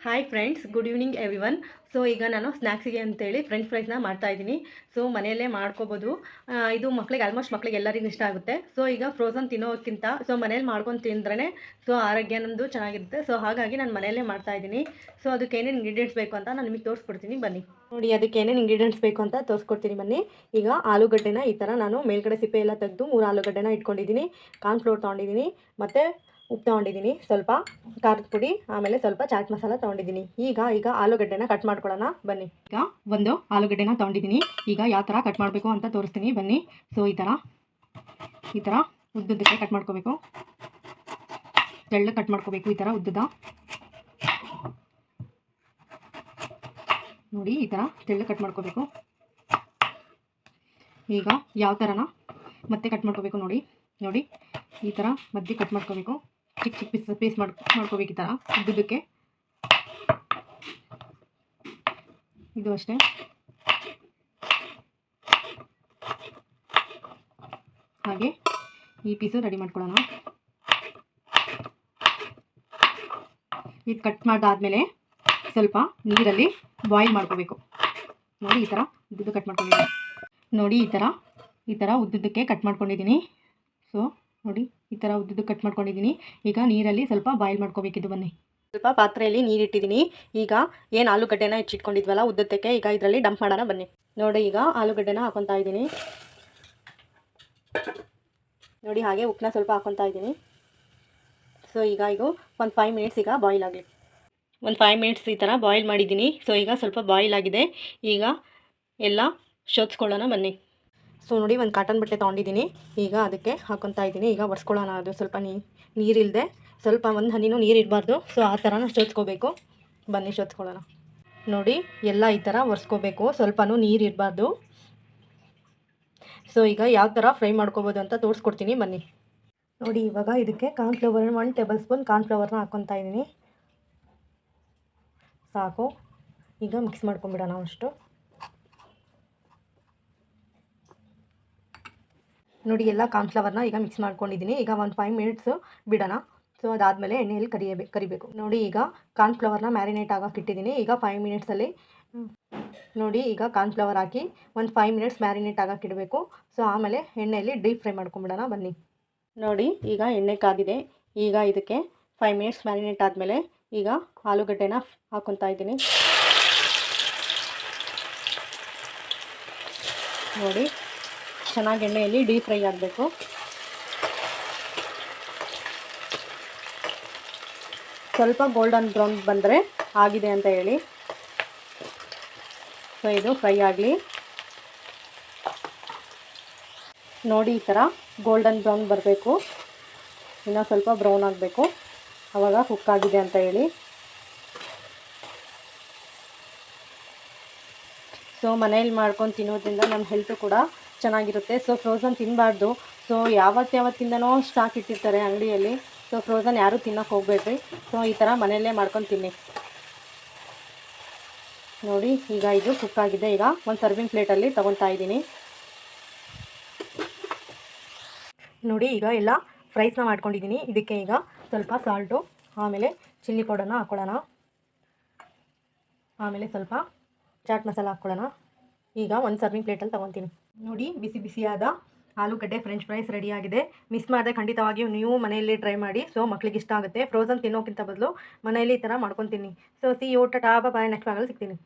Hi friends, good evening everyone. So ಈಗ ನಾನು ಸ್ನ್ಯಾಕ್ಸಿಗೆ ಅಂತೇಳಿ ಫ್ರೆಂಚ್ ಫ್ರೈಸ್ನ ಮಾಡ್ತಾಯಿದ್ದೀನಿ. ಸೊ ಮನೆಯಲ್ಲೇ ಮಾಡ್ಕೋಬೋದು. ಇದು ಆಲ್ಮೋಸ್ಟ್ ಮಕ್ಳಿಗೆ ಎಲ್ಲರಿಗೂ ಇಷ್ಟ ಆಗುತ್ತೆ. ಸೊ ಈಗ ಫ್ರೋಝನ್ ತಿನ್ನೋಕ್ಕಿಂತ ಸೊ ಮನೇಲಿ ಮಾಡ್ಕೊಂಡು ತಿಂದ್ರೇ ಸೊ ಆರೋಗ್ಯ ನಮ್ಮದು ಚೆನ್ನಾಗಿರುತ್ತೆ. ಸೊ ಹಾಗಾಗಿ ನಾನು ಮನೆಯಲ್ಲೇ ಮಾಡ್ತಾಯಿದ್ದೀನಿ. ಸೊ ಅದಕ್ಕೆ ಏನೇನು ಇಂಗ್ರೀಡಿಯೆಂಟ್ಸ್ ಬೇಕು ಅಂತ ನಾನು ನಿಮಗೆ ತೋರಿಸ್ಕೊಡ್ತೀನಿ, ಬನ್ನಿ. ನೋಡಿ, ಅದಕ್ಕೆ ಏನೇನು ಇಂಗ್ರೀಡಿಯೆಂಟ್ಸ್ ಬೇಕು ಅಂತ ತೋರಿಸ್ಕೊಡ್ತೀನಿ, ಬನ್ನಿ. ಈಗ ಆಲೂಗಡ್ಡೆನ ಈ ಥರ ನಾನು ಮೇಲ್ಗಡೆ ಸಿಪ್ಪೆ ಎಲ್ಲ ತೆಗೆದು 3 ಆಲೂಗಡ್ಡೆನ ಇಟ್ಕೊಂಡಿದ್ದೀನಿ. ಕಾರ್ನ್ಫ್ಲೋರ್ ತೊಗೊಂಡಿದ್ದೀನಿ, ಮತ್ತು ಉಪ್ಪು ತೊಗೊಂಡಿದ್ದೀನಿ, ಸ್ವಲ್ಪ ಖಾರದ ಪುಡಿ, ಆಮೇಲೆ ಸ್ವಲ್ಪ ಚಾಟ್ ಮಸಾಲ ತೊಗೊಂಡಿದ್ದೀನಿ. ಈಗ ಆಲೂಗಡ್ಡೆನ ಕಟ್ ಮಾಡ್ಕೊಳ್ಳೋಣ, ಬನ್ನಿ. ಈಗ ಒಂದು ಆಲೂಗಡ್ಡೆನ ತೊಗೊಂಡಿದ್ದೀನಿ. ಈಗ ಯಾವ ಥರ ಕಟ್ ಮಾಡಬೇಕು ಅಂತ ತೋರಿಸ್ತೀನಿ, ಬನ್ನಿ. ಸೊ ಈ ಥರ ಉದ್ದುದ್ದಕ್ಕೆ ಕಟ್ ಮಾಡ್ಕೋಬೇಕು. ತೆಳ್ಳಗೆ ಕಟ್ ಮಾಡ್ಕೋಬೇಕು, ಈ ಥರ ಉದ್ದದ. ನೋಡಿ, ಈ ಥರ ತೆಳ್ಳಗೆ ಕಟ್ ಮಾಡ್ಕೋಬೇಕು. ಈಗ ಯಾವ ಥರನ ಮತ್ತೆ ಕಟ್ ಮಾಡ್ಕೋಬೇಕು, ನೋಡಿ ಈ ಥರ ಮಧ್ಯೆ ಕಟ್ ಮಾಡ್ಕೋಬೇಕು. ಚಿಕ್ಕ ಚಿಕ್ಕ ಪೀಸ್ ಮಾಡ್ಕೋಬೇಕು, ಈ ಥರ ಉದ್ದುದ್ದಕ್ಕೆ. ಇದು ಅಷ್ಟೇ. ಹಾಗೆ ಈ ಪೀಸು ರೆಡಿ ಮಾಡ್ಕೊಳ್ಳೋಣ. ಇದು ಕಟ್ ಮಾಡಾದ್ಮೇಲೆ ಸ್ವಲ್ಪ ನೀರಲ್ಲಿ ಬಾಯ್ಲ್ ಮಾಡ್ಕೋಬೇಕು. ನೋಡಿ, ಈ ಥರ ಉದ್ದುದ್ದು ಕಟ್ ಮಾಡ್ಕೊಂಡಿದ್ದೀನಿ. ನೋಡಿ, ಈ ಥರ ಉದ್ದುದ್ದಕ್ಕೆ ಕಟ್ ಮಾಡ್ಕೊಂಡಿದ್ದೀನಿ. ಸೊ ನೋಡಿ, ಈ ಥರ ಉದ್ದುದ್ದು ಕಟ್ ಮಾಡ್ಕೊಂಡಿದ್ದೀನಿ. ಈಗ ನೀರಲ್ಲಿ ಸ್ವಲ್ಪ ಬಾಯ್ಲ್ ಮಾಡ್ಕೋಬೇಕಿದ್ದು, ಬನ್ನಿ. ಸ್ವಲ್ಪ ಪಾತ್ರೆಯಲ್ಲಿ ನೀರಿಟ್ಟಿದ್ದೀನಿ. ಈಗ ಏನು ಆಲೂಗಡ್ಡೆನ ಹೆಚ್ಚಿಟ್ಕೊಂಡಿದ್ವಲ್ಲ ಉದ್ದುದ್ದಕ್ಕೆ, ಈಗ ಇದರಲ್ಲಿ ಡಂಪ್ ಮಾಡೋಣ, ಬನ್ನಿ. ನೋಡಿ, ಈಗ ಆಲೂಗಡ್ಡೆನ ಹಾಕೊತಾ ಇದ್ದೀನಿ. ನೋಡಿ, ಹಾಗೆ ಉಪ್ಪನ್ನ ಸ್ವಲ್ಪ ಹಾಕೊತಾ ಇದ್ದೀನಿ. ಸೊ ಈಗ ಒಂದು 5 ಮಿನಿಟ್ಸ್ ಈಗ ಬಾಯ್ಲ್ ಆಗಲಿ. ಒಂದು 5 ಮಿನಿಟ್ಸ್ ಈ ಥರ ಬಾಯ್ಲ್ ಮಾಡಿದ್ದೀನಿ. ಸೊ ಈಗ ಸ್ವಲ್ಪ ಬಾಯ್ಲ್ ಆಗಿದೆ. ಈಗ ಎಲ್ಲ ಶೋಧಿಸ್ಕೊಳ್ಳೋಣ, ಬನ್ನಿ. ಸೊ ನೋಡಿ, ಒಂದು ಕಾಟನ್ ಬಟ್ಟೆ ತೊಗೊಂಡಿದ್ದೀನಿ. ಈಗ ಅದಕ್ಕೆ ಹಾಕೊತಾ ಇದ್ದೀನಿ. ಈಗ ಒರೆಸ್ಕೊಳ್ಳೋಣ. ಅದು ಸ್ವಲ್ಪ ನೀರಿಲ್ಲದೆ, ಸ್ವಲ್ಪ ಒಂದು ಹನಿನೂ ನೀರು ಇರಬಾರ್ದು. ಸೊ ಆ ಥರನ ಶೋಧಿಸ್ಕೋಬೇಕು, ಬನ್ನಿ ಶೋಧಿಸ್ಕೊಳ್ಳೋಣ. ನೋಡಿ, ಎಲ್ಲ ಈ ಥರ ಒರೆಸ್ಕೋಬೇಕು, ಸ್ವಲ್ಪನೂ ನೀರು ಇರಬಾರ್ದು. ಸೊ ಈಗ ಯಾವ ಥರ ಫ್ರೈ ಮಾಡ್ಕೋಬೋದು ಅಂತ ತೋರಿಸ್ಕೊಡ್ತೀನಿ, ಬನ್ನಿ. ನೋಡಿ, ಇವಾಗ ಇದಕ್ಕೆ ಕಾರ್ನ್ಫ್ಲವರ್ 1 ಟೇಬಲ್ ಸ್ಪೂನ್ ಕಾರ್ನ್ಫ್ಲವರ್ನ ಹಾಕ್ಕೊತಾ ಇದ್ದೀನಿ. ಸಾಕು. ಈಗ ಮಿಕ್ಸ್ ಮಾಡ್ಕೊಂಬಿಡೋಣ ಅಷ್ಟು. ನೋಡಿ, ಎಲ್ಲ ಕಾರ್ನ್ಫ್ಲವರ್ನ ಈಗ ಮಿಕ್ಸ್ ಮಾಡ್ಕೊಂಡಿದ್ದೀನಿ. ಈಗ ಒಂದು 5 ಮಿನಿಟ್ಸು ಬಿಡೋಣ. ಸೊ ಅದಾದಮೇಲೆ ಎಣ್ಣೆಯಲ್ಲಿ ಕರಿಬೇಕು. ನೋಡಿ, ಈಗ ಕಾರ್ನ್ಫ್ಲವರ್ನ ಮ್ಯಾರಿನೇಟ್ ಆಗೋಕೆ ಇಟ್ಟಿದ್ದೀನಿ. ಈಗ 5 ಮಿನಿಟ್ಸಲ್ಲಿ ನೋಡಿ, ಈಗ ಕಾರ್ನ್ಫ್ಲವರ್ ಹಾಕಿ ಒಂದು 5 ಮಿನಿಟ್ಸ್ ಮ್ಯಾರಿನೇಟ್ ಆಗೋಕೆ ಇಡಬೇಕು. ಸೊ ಆಮೇಲೆ ಎಣ್ಣೆಯಲ್ಲಿ ಡೀಪ್ ಫ್ರೈ ಮಾಡ್ಕೊಂಬಿಡೋಣ, ಬನ್ನಿ. ನೋಡಿ, ಈಗ ಎಣ್ಣೆ ಕಾದಿದೆ. ಈಗ ಇದಕ್ಕೆ 5 ಮಿನಿಟ್ಸ್ ಮ್ಯಾರಿನೇಟ್ ಆದಮೇಲೆ ಈಗ ಆಲೂಗಡ್ಡೆನ ಹಾಕ್ಕೊತಾ ಇದ್ದೀನಿ. ನೋಡಿ, ಚೆನ್ನಾಗಿ ಎಣ್ಣೆಯಲ್ಲಿ ಡೀಪ್ ಫ್ರೈ ಆಗಬೇಕು. ಸ್ವಲ್ಪ ಗೋಲ್ಡನ್ ಬ್ರೌನ್ ಬಂದರೆ ಆಗಿದೆ ಅಂತ ಹೇಳಿ. ಸೊ ಇದು ಫ್ರೈ ಆಗಲಿ. ನೋಡಿ, ಈ ಥರ ಗೋಲ್ಡನ್ ಬ್ರೌನ್ ಬರಬೇಕು. ಇನ್ನೂ ಸ್ವಲ್ಪ ಬ್ರೌನ್ ಆಗಬೇಕು, ಆವಾಗ ಕುಕ್ ಆಗಿದೆ ಅಂತ ಹೇಳಿ. ಸೊ ಮನೇಲಿ ಮಾಡ್ಕೊಂಡು ತಿನ್ನೋದ್ರಿಂದ ನಮ್ಮ ಹೆಲ್ತು ಕೂಡ ಚೆನ್ನಾಗಿರುತ್ತೆ. ಸೊ ಫ್ರೋಝನ್ ತಿನ್ನಬಾರ್ದು. ಸೊ ಯಾವತ್ತಿಂದನೋ ಸ್ಟಾಕ್ ಇಟ್ಟಿರ್ತಾರೆ ಅಂಗಡಿಯಲ್ಲಿ. ಸೊ ಫ್ರೋಝನ್ ಯಾರೂ ತಿನ್ನೋಕೆ ಹೋಗಬೇಡ್ರಿ. ಸೊ ಈ ಥರ ಮನೆಯಲ್ಲೇ ಮಾಡ್ಕೊಂಡು ತಿನ್ನಿ. ನೋಡಿ, ಈಗ ಇದು ಕುಕ್ ಆಗಿದೆ. ಈಗ ಒಂದು ಸರ್ವಿಂಗ್ ಪ್ಲೇಟಲ್ಲಿ ತೊಗೊತಾ ಇದ್ದೀನಿ. ನೋಡಿ, ಈಗ ಎಲ್ಲ ಫ್ರೈಸ್ನ ಮಾಡ್ಕೊಂಡಿದ್ದೀನಿ. ಇದಕ್ಕೆ ಈಗ ಸ್ವಲ್ಪ ಸಾಲ್ಟು, ಆಮೇಲೆ ಚಿಲ್ಲಿ ಪೌಡರ್ನ ಹಾಕ್ಕೊಳ್ಳೋಣ, ಆಮೇಲೆ ಸ್ವಲ್ಪ ಚಾಟ್ ಮಸಾಲ ಹಾಕ್ಕೊಳ್ಳೋಣ. ಈಗ ಒಂದು ಸರ್ವಿಂಗ್ ಪ್ಲೇಟಲ್ಲಿ ತೊಗೊತೀನಿ. ನೋಡಿ, ಬಿಸಿ ಬಿಸಿಯಾದ ಆಲೂಗಡ್ಡೆ ಫ್ರೆಂಚ್ ಫ್ರೈಸ್ ರೆಡಿಯಾಗಿದೆ. ಮಿಸ್ ಮಾಡಿದೆ ಖಂಡಿತವಾಗಿಯೂ ನೀವು ಮನೆಯಲ್ಲಿ ಟ್ರೈ ಮಾಡಿ. ಸೊ ಮಕ್ಳಿಗೆ ಇಷ್ಟ ಆಗುತ್ತೆ. ಫ್ರೋಝನ್ ತಿನ್ನೋಕ್ಕಿಂತ ಬದಲು ಮನೆಯಲ್ಲಿ ಈ ಥರ ಮಾಡ್ಕೊತೀನಿ. So see you, tata, bye. Next ಭಾಗದಲ್ಲಿ ಸಿಗ್ತೀನಿ.